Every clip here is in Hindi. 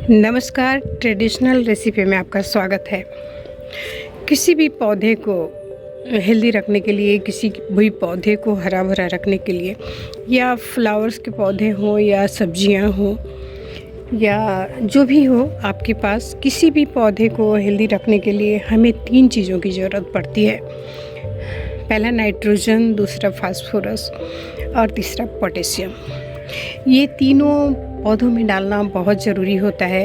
नमस्कार। ट्रेडिशनल रेसिपी में आपका स्वागत है। किसी भी पौधे को हेल्दी रखने के लिए, किसी भी पौधे को हरा भरा रखने के लिए, या फ्लावर्स के पौधे हों या सब्जियां हों या जो भी हो आपके पास, किसी भी पौधे को हेल्दी रखने के लिए हमें 3 चीज़ों की ज़रूरत पड़ती है। पहला नाइट्रोजन, दूसरा फास्फोरस और तीसरा पोटेशियम। ये तीनों पौधों में डालना बहुत ज़रूरी होता है।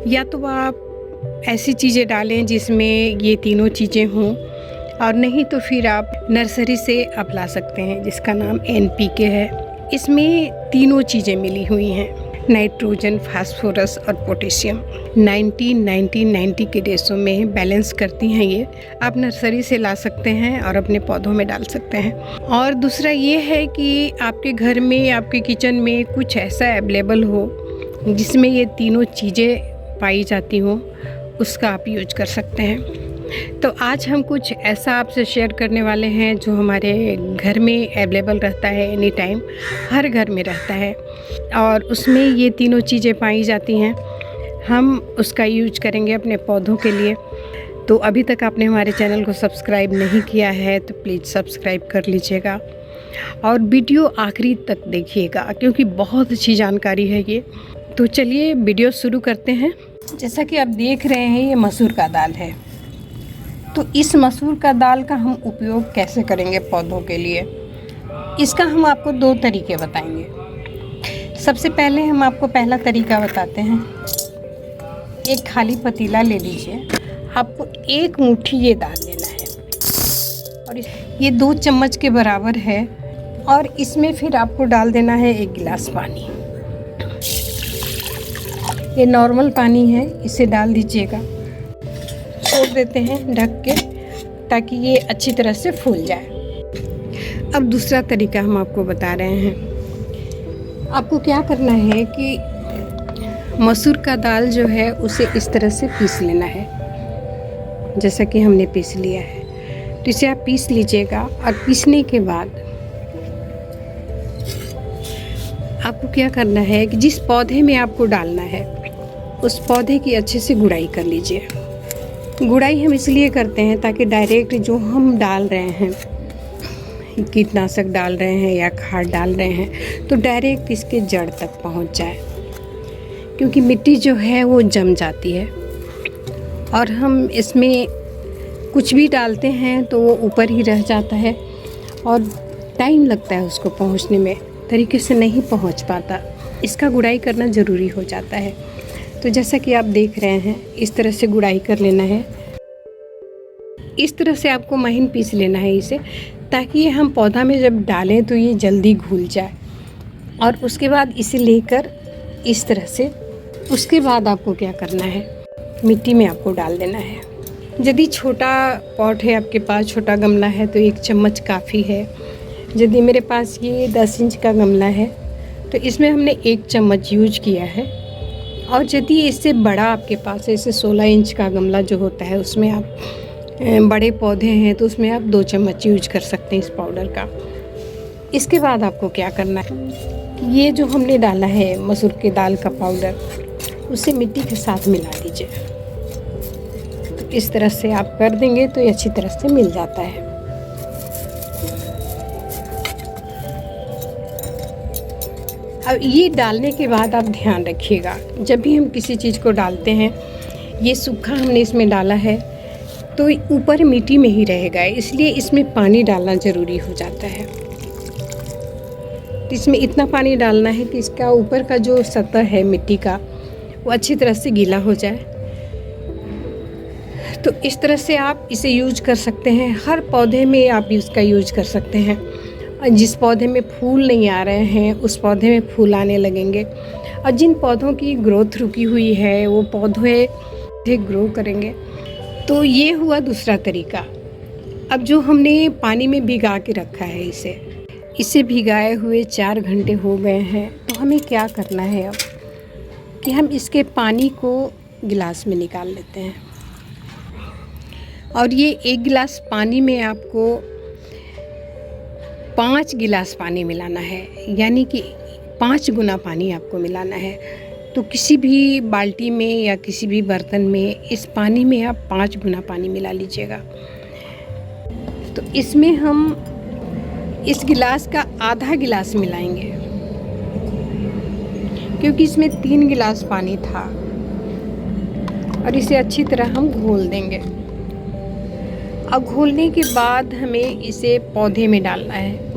या तो आप ऐसी चीज़ें डालें जिसमें ये तीनों चीज़ें हों, और नहीं तो फिर आप नर्सरी से आप ला सकते हैं जिसका नाम NPK है। इसमें तीनों चीज़ें मिली हुई हैं, नाइट्रोजन, फास्फोरस और पोटेशियम। 90-90-90 के रेशो में बैलेंस करती हैं ये। आप नर्सरी से ला सकते हैं और अपने पौधों में डाल सकते हैं। और दूसरा ये है कि आपके घर में, आपके किचन में कुछ ऐसा अवेलेबल हो जिसमें ये तीनों चीज़ें पाई जाती हों, उसका आप यूज कर सकते हैं। तो आज हम कुछ ऐसा आपसे शेयर करने वाले हैं जो हमारे घर में अवेलेबल रहता है, एनी टाइम, हर घर में रहता है, और उसमें ये तीनों चीज़ें पाई जाती हैं। हम उसका यूज करेंगे अपने पौधों के लिए। तो अभी तक आपने हमारे चैनल को सब्सक्राइब नहीं किया है तो प्लीज़ सब्सक्राइब कर लीजिएगा और वीडियो आखिरी तक देखिएगा, क्योंकि बहुत अच्छी जानकारी है ये। तो चलिए वीडियो शुरू करते हैं। जैसा कि आप देख रहे हैं, ये मसूर का दाल है। तो इस मसूर का दाल का हम उपयोग कैसे करेंगे पौधों के लिए, इसका हम आपको 2 तरीके बताएंगे। सबसे पहले हम आपको पहला तरीका बताते हैं। एक खाली पतीला ले लीजिए, आपको 1 मुट्ठी ये दाल लेना है, और ये 2 चम्मच के बराबर है। और इसमें फिर आपको डाल देना है 1 गिलास पानी। ये नॉर्मल पानी है, इसे डाल दीजिएगा। छोड़ देते हैं ढक के, ताकि ये अच्छी तरह से फूल जाए। अब दूसरा तरीका हम आपको बता रहे हैं। आपको क्या करना है कि मसूर का दाल जो है उसे इस तरह से पीस लेना है, जैसा कि हमने पीस लिया है। तो इसे आप पीस लीजिएगा, और पीसने के बाद आपको क्या करना है कि जिस पौधे में आपको डालना है उस पौधे की अच्छे से गुड़ाई कर लीजिए। गुड़ाई हम इसलिए करते हैं ताकि डायरेक्ट जो हम डाल रहे हैं, कीटनाशक डाल रहे हैं या खाद डाल रहे हैं, तो डायरेक्ट इसके जड़ तक पहुंच जाए, क्योंकि मिट्टी जो है वो जम जाती है। और हम इसमें कुछ भी डालते हैं तो वो ऊपर ही रह जाता है और टाइम लगता है उसको पहुंचने में, तरीके से नहीं पहुंच पाता। इसका गुड़ाई करना ज़रूरी हो जाता है। तो जैसा कि आप देख रहे हैं, इस तरह से गुड़ाई कर लेना है। इस तरह से आपको महीन पीस लेना है इसे, ताकि ये हम पौधा में जब डालें तो ये जल्दी घुल जाए। और उसके बाद इसे लेकर इस तरह से, उसके बाद आपको क्या करना है, मिट्टी में आपको डाल देना है। यदि छोटा पॉट है आपके पास, छोटा गमला है, तो 1 चम्मच काफ़ी है। यदि मेरे पास ये 10 इंच का गमला है तो इसमें हमने 1 चम्मच यूज किया है। और यदि इससे बड़ा आपके पास है, जैसे 16 इंच का गमला जो होता है, उसमें आप बड़े पौधे हैं तो उसमें आप 2 चम्मच यूज कर सकते हैं इस पाउडर का। इसके बाद आपको क्या करना है, ये जो हमने डाला है मसूर की दाल का पाउडर, उसे मिट्टी के साथ मिला दीजिए। तो इस तरह से आप कर देंगे तो ये अच्छी तरह से मिल जाता है। अब ये डालने के बाद आप ध्यान रखिएगा, जब भी हम किसी चीज़ को डालते हैं, ये सूखा हमने इसमें डाला है तो ऊपर मिट्टी में ही रहेगा, इसलिए इसमें पानी डालना ज़रूरी हो जाता है। तो इसमें इतना पानी डालना है कि इसका ऊपर का जो सतह है मिट्टी का, वो अच्छी तरह से गीला हो जाए। तो इस तरह से आप इसे यूज कर सकते हैं। हर पौधे में आप इसका यूज कर सकते हैं। जिस पौधे में फूल नहीं आ रहे हैं उस पौधे में फूल आने लगेंगे, और जिन पौधों की ग्रोथ रुकी हुई है वो पौधे ग्रो करेंगे। तो ये हुआ दूसरा तरीका। अब जो हमने पानी में भिगा के रखा है, इसे भिगाए हुए 4 घंटे हो गए हैं। तो हमें क्या करना है अब कि हम इसके पानी को गिलास में निकाल लेते हैं, और ये 1 गिलास पानी में आपको 5 गिलास पानी मिलाना है, यानी कि 5 गुना पानी आपको मिलाना है। तो किसी भी बाल्टी में या किसी भी बर्तन में इस पानी में आप 5 गुना पानी मिला लीजिएगा। तो इसमें हम इस गिलास का आधा गिलास मिलाएंगे, क्योंकि इसमें 3 गिलास पानी था। और इसे अच्छी तरह हम घोल देंगे। अब घोलने के बाद हमें इसे पौधे में डालना है।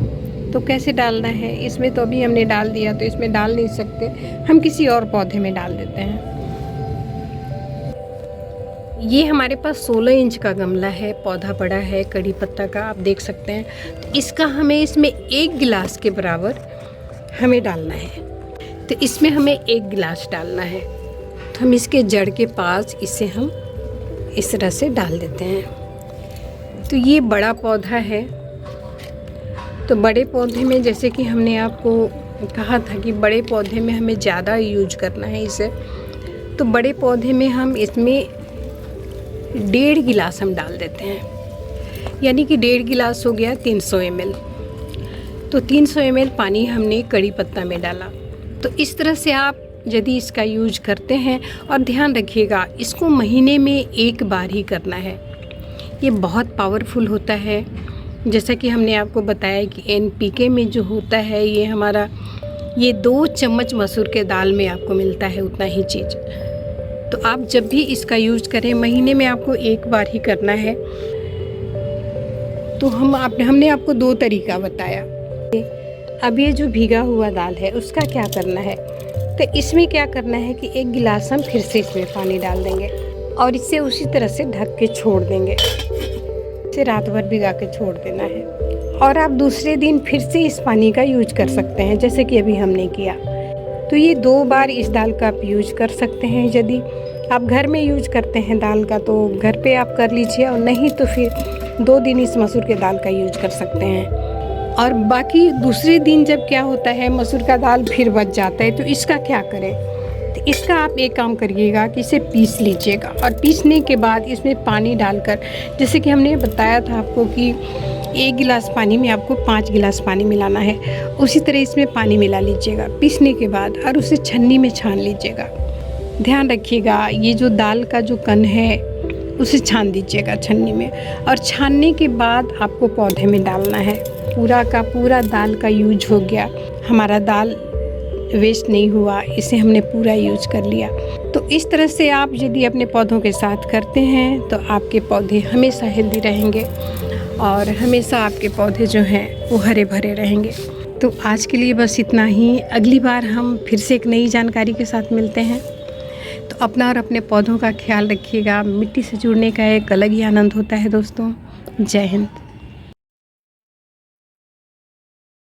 तो कैसे डालना है, इसमें तो अभी हमने डाल दिया, तो इसमें डाल नहीं सकते, हम किसी और पौधे में डाल देते हैं। ये हमारे पास 16 इंच का गमला है, पौधा बड़ा है कड़ी पत्ता का, आप देख सकते हैं। तो इसका हमें इसमें 1 गिलास के बराबर हमें डालना है। तो इसमें हमें 1 गिलास डालना है। तो हम इसके जड़ के पास इसे हम इस तरह से डाल देते हैं। तो ये बड़ा पौधा है। तो बड़े पौधे में, जैसे कि हमने आपको कहा था कि बड़े पौधे में हमें ज़्यादा यूज करना है इसे, तो बड़े पौधे में हम इसमें 1.5 गिलास हम डाल देते हैं। यानी कि 1.5 गिलास हो गया 300 ml। तो 300 ml पानी हमने कड़ी पत्ता में डाला। तो इस तरह से आप यदि इसका यूज करते हैं, और ध्यान रखिएगा इसको महीने में 1 बार ही करना है। ये बहुत पावरफुल होता है। जैसा कि हमने आपको बताया कि NPK में जो होता है ये हमारा, ये 2 चम्मच मसूर के दाल में आपको मिलता है उतना ही चीज़। तो आप जब भी इसका यूज करें, महीने में आपको 1 बार ही करना है। तो हमने आपको 2 तरीका बताया। अब ये जो भीगा हुआ दाल है उसका क्या करना है, तो इसमें क्या करना है कि 1 गिलास हम फिर से इसमें पानी डाल देंगे और इसे उसी तरह से ढक के छोड़ देंगे। इसे रात भर भिगा के छोड़ देना है। और आप दूसरे दिन फिर से इस पानी का यूज कर सकते हैं, जैसे कि अभी हमने किया। तो ये 2 बार इस दाल का आप यूज कर सकते हैं। यदि आप घर में यूज करते हैं दाल का तो घर पे आप कर लीजिए, और नहीं तो फिर 2 दिन इस मसूर के दाल का यूज कर सकते हैं। और बाकी दूसरे दिन जब क्या होता है, मसूर का दाल फिर बच जाता है, तो इसका क्या करें। तो इसका आप एक काम करिएगा कि इसे पीस लीजिएगा, और पीसने के बाद इसमें पानी डालकर, जैसे कि हमने बताया था आपको कि 1 गिलास पानी में आपको 5 गिलास पानी मिलाना है, उसी तरह इसमें पानी मिला लीजिएगा पीसने के बाद, और उसे छन्नी में छान लीजिएगा। ध्यान रखिएगा ये जो दाल का जो कण है उसे छान दीजिएगा छन्नी में, और छानने के बाद आपको पौधे में डालना है। पूरा का पूरा दाल का यूज हो गया, हमारा दाल वेस्ट नहीं हुआ, इसे हमने पूरा यूज कर लिया। तो इस तरह से आप यदि अपने पौधों के साथ करते हैं तो आपके पौधे हमेशा हेल्दी रहेंगे, और हमेशा आपके पौधे जो हैं वो हरे भरे रहेंगे। तो आज के लिए बस इतना ही। अगली बार हम फिर से एक नई जानकारी के साथ मिलते हैं। तो अपना और अपने पौधों का ख्याल रखिएगा। मिट्टी से जुड़ने का एक अलग ही आनंद होता है दोस्तों। जय हिंद।